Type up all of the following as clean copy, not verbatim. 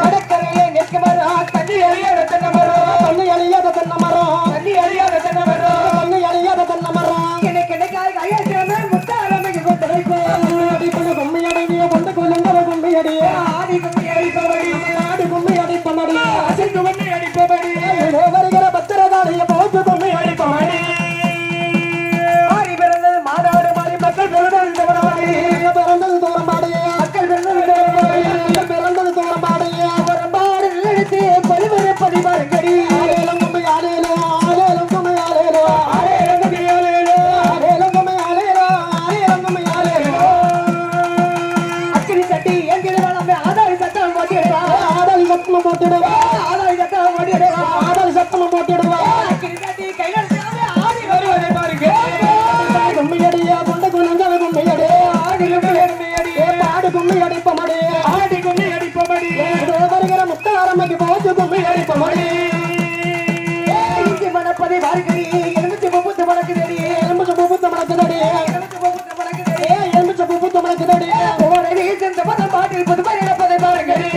கடற்கரையிலே நிற்க மரம் தண்ணி அழியாத தென்னை மரம் தண்ணி அழியாத தென்னை மரம் தண்ணி அழியாத தென்னை மரம் தண்ணி அழியாத தென்னை மரம் கிடைக்காய் ஐயாயிரமே முத்தாரமைக்கு கொண்டடைக்கும் கும்மி அடைவிய கொண்டு கொள்ளுங்க கும்மி அடிய ஆடி கும்மி அடிப்பபடி ஆடி கும்மி அடிப்பபடி அசைத்து கும்மி அடிப்பபடி வருகிற பத்திரதாரிய போட்டு கும்மி அடிப்பபடி ஆடி பிறந்தது மாதாடு மாறி மக்கள் பிறந்தது தோறமாடி பிறந்தது தோறமாடி மக்கள் பிறந்தது தோறமாடி வரம்பாடு நிலைத்து பரிவரை பதிவாருங்கடி ஆலேலம் கும்மி ஆலேலோ ஆலேலம் கும்மி ஆலேலோ ஆலேலம் கும்மி ஆலேலோ ஆலேலம் கும்மி ஆலேலோ ஆலேலம் கும்மி ஆலேலோ அக்கினி சட்டி என்கிற வளமே ஆதாரி சட்டம் போட்டிடுவா ஆதாரி சட்டம் போட்டிடுவா ஆதாரி சட்டம் போட்டிடுவா ஆதாரி சட்டம் போட்டிடுவா அக்கினி சட்டி கையில் ஆடி வருவதை பாருங்க கும்மியடியா கொண்ட குணங்க கும்மியடி ஆடி கும்மியடி பாடு கும்மி அடிப்பமடி ஆடி கும்மி அடிப்பமடி வருகிற முத்தாரமைக்கு போச்சு கும்மி அடிப்பமடி இஞ்சி மணப்பதை வாருங்கடி எலுமிச்சு பூத்து மணக்குதடி எலுமிச்சு பூத்து மணக்குதடி எலுமிச்சு பூத்து மணக்குதடி எலுமிச்சு பூத்து மணக்குதடி ஓரை வீசின் பதம் பாட்டில் புதுமை இழப்பதை பாருங்கடி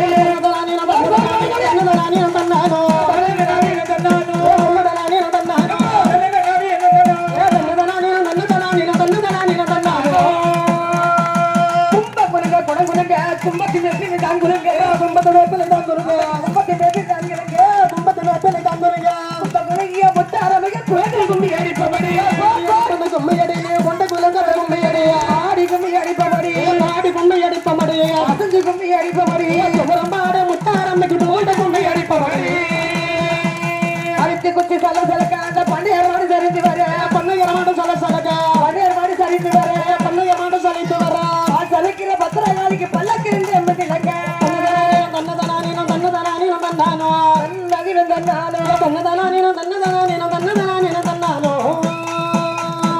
நானி நந்தனானோ கும்பத்தின் வெற்றிலை தாங்குலுங்க கும்பத்தின் வெற்றிலை தாங்குலுங்க கும்பத்தின் வெற்றிலை தாங்குலுங்க கும்பத்தின் வெற்றிலை தாங்குலுங்க கும்பகுலைய முத்தாரமைய குழந்தை கும்மி அடிப்பபடி கும்மி அடியே கொண்ட குழந்தை கும்மி அடியே ஆடி கும்மி அடிப்பபடி ஆடி கும்மி அடிப்பபடி அசஞ்சு கும்மி அடிப்பபடி சுமரம்பாட முத்தாரமைக்கு கொண்ட கும்மி அடிப்பபடி அரித்து குச்சி சல சலக்க அந்த பண்டையர் மாடு சரிந்து வர பண்டையர் மாடு சல சலக்க பண்டையர் மாடு சரிந்து வர பண்டையர் மாடு சரிந்து வர சலிக்கிற பத்திரகாளிக்கு பல்லக்கிருந்து எண்பத்தி லட்ச தன்னதனானீனம் தன்னதனானீனம் தன்னானோ தன்னதினம் தன்னானோ தன்னதனானீனம் தன்னதனானீனம் தன்னதனானீனம்